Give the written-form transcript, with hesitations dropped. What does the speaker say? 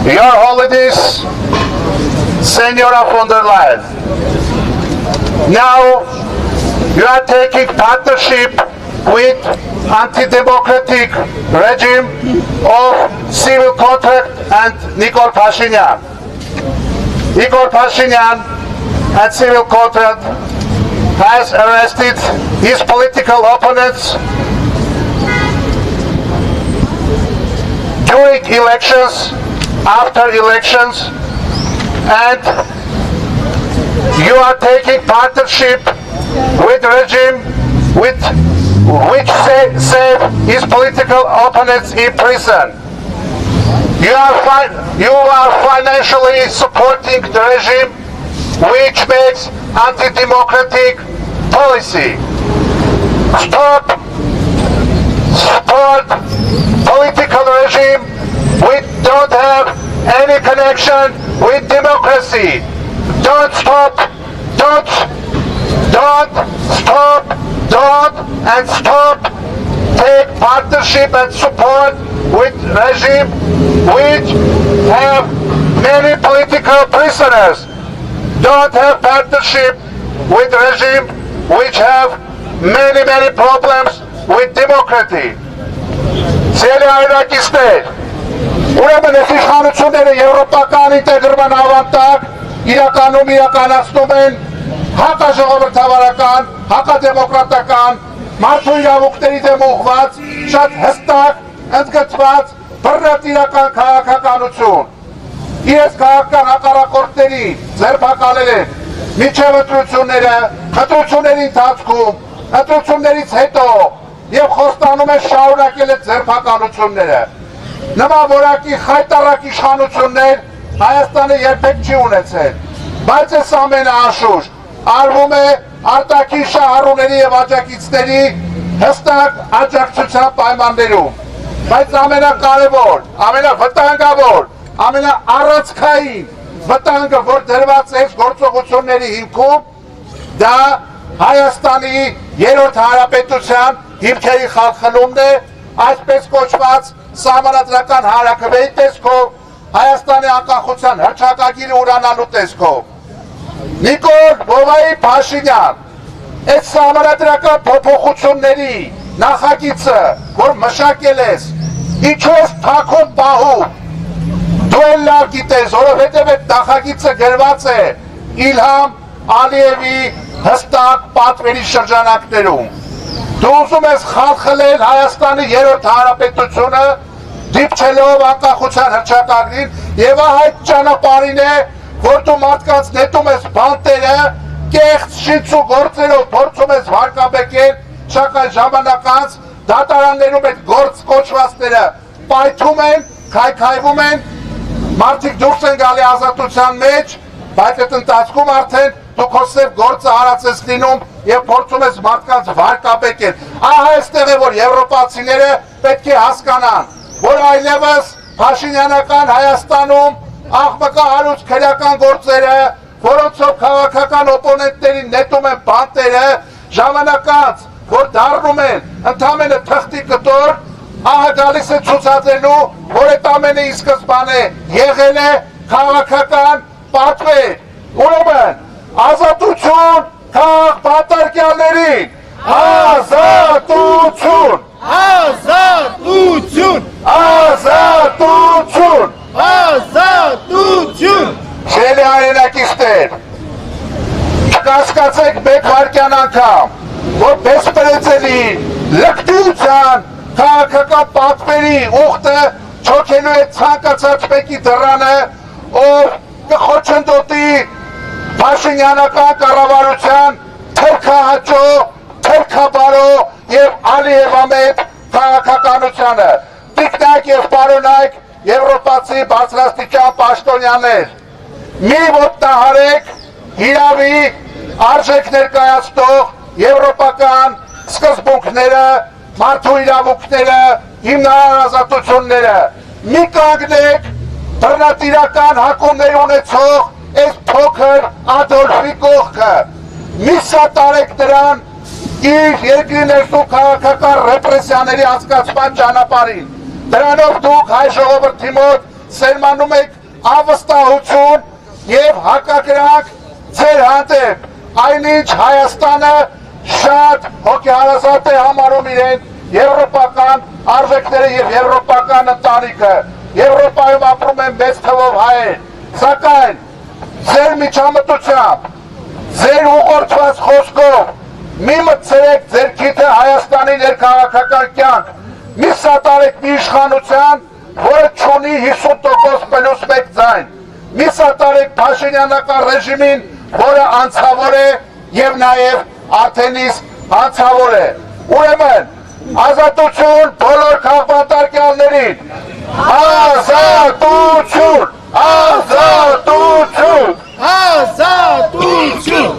Your Holiness, Senora von der Leyen, now you are taking partnership with anti-democratic regime of civil contract and Nikol Pashinyan. Nikol Pashinyan and civil contract has arrested his political opponents during elections, after elections, and you are taking partnership with regime which save his political opponents in prison. You are financially supporting the regime which makes anti-democratic policy. Support political regime which don't have any connection with democracy. Don't stop take partnership and support with regime which have many political prisoners. Don't have partnership with regime which have many problems with democracy. Սիրելի հայրենակիցներ, ուրեմն այս իշխանությունները եվրոպական ինտեգրման ավանդակ իրականացնում են հակաժողովրդավարական, հակադեմոկրատական, մարդու իրավունքների դեմ ուղղված, շատ հստակ, ընդգծված, բռնատիրական քաղաքականություն։ Իրենց քաղաքական հակառակորդների ձերբակալել են մինչև ընտրությունների ընթացքում, ընտրություններից հետո եւ խոստանում է շարունակել այդ ձերբակալությունները։ Նման որակի խայտառակ իշխանություններ Հայաստանը երբեք չի ունեցել, բայց այս ամենը անշուշտ արվում է արտաքին շահառուների եւ աջակիցների հստակ աջակցության պայմաններում, բայց ամենակարևոր, ամենավտանգավոր, ամենաառանցքային վտանգը, որ դրված է գործողությունների հիմքում, դա Հայաստանի երրորդ հանրապետության հիմքերի խախտումն է, այսպես կոչված սահմանադրական հանրաքվեի տեսքով, Հայաստանի անկախության հռչակագիրը ուրանալու տեսքով։ Նիկոլ Փաշինյան, այդ սահմանադրական փոփոխությունների նախագիծը, որ մշակել ես, ինչու ես թաքուն պահում, դու էլ լավ գիտես, որովհետև այդ նախագիծը գրված է Իլհամ Ալիևի հստակ պատվերի շրջանակներում։ Դու ուզում ես խալխլել Հայաստանի երրորդ հանրապետությունը, դիպչելով անկախության հռչակագրին, եւ այդ ճանապարհին է, որ դու մարդկանց նետում ես բանտերը, կեղծ շիծու գործերով փորձում ես վարկաբեկել, սակայն ժամանակ անց դատարաններում այդ գործ կոչվածները պայթում են, քայքայվում են, մարդիկ դուրս են գալի ազատության մեջ, բայց այդ ընթացքում արդեն դու քո սև գործը արած ես լինում եւ փորձում ես մարդկանց վարկաբեկել։ Ահա այստեղ է, որ եվրոպացիները պետք է հասկանան, որ այլևս Փաշինյանական Հայաստանում աղմկահարույց քրեական գործերը, որոնցով քաղաքական օպոնենտներին նետում են բանտերը, ժամանակ անց, որ դառնում են ընդամենը թղթի կտոր, ահա գալիս է ցուցադրելու, որ այդ ամենը ի սկզբանե եղել է քաղաքական պատվեր։ Ուրեմն ազատություն քաղաք բանտարկյալներին, ազատություն, ազատություն, ազատություն, ազատություն։ Շելի հայրենակիցներ, չկասկածեք մեկ վայրկյան անգամ, որ բեսպրեցելի լկտության քաղաքական պատվերի ուխտը չոքելու է ցանկացած մեկի դռանը, ով կխոչընդոտի Փաշինյանական կառավարության թերքահաճո, թերքաբարո եւ Ալիևամետ քաղաքականությանը։ Տիկնակ եւ պարոնայք եվրոպացի բարձրաստիճան պաշտոնյաներ, մի ոտնահարեք հիրավի արժեք ներկայացնող եվրոպական սկզբունքները, մարդու իրավունքները, հիմնարար ազատությունները, մի կանգնեք բռնատիրական հակումներ ունեցող այս փոքր Ադոլֆի կողքը, մի սատարեք նրան իր երկրի ներսու քաղաքական ռեպրեսիաների անցկացման ճանապարհին։ Դրանով դուք հայ ժողովրդի մոտ սերմանում եք անվստահություն եւ հակակրանք ձեր հանդեպ, այնինչ Հայաստանը շատ հոգեհարազատ է համարում իրեն եվրոպական արժեքները եւ եվրոպական ընտանիքը։ Եվրոպայում ապրում են մեծ թվով հայեր, սակայն ձեր միջամտությամբ, ձեր ուղղորդված խոսքով մի մտցրեք ձեր քիթը Հայաստանի ներքաղաքական կյանք, մի սատարեք մի իշխանության, որը չունի 50% պլյուս 1 ձայն, մի սատարեք Փաշինյանական ռեժիմին, որը անցավոր է եւ նաեւ արդեն իսկ անցավոր է։ Ուրեմն ազատություն բոլոր քաղբանտարկյալներին, ազատություն, ազատություն, ազատություն։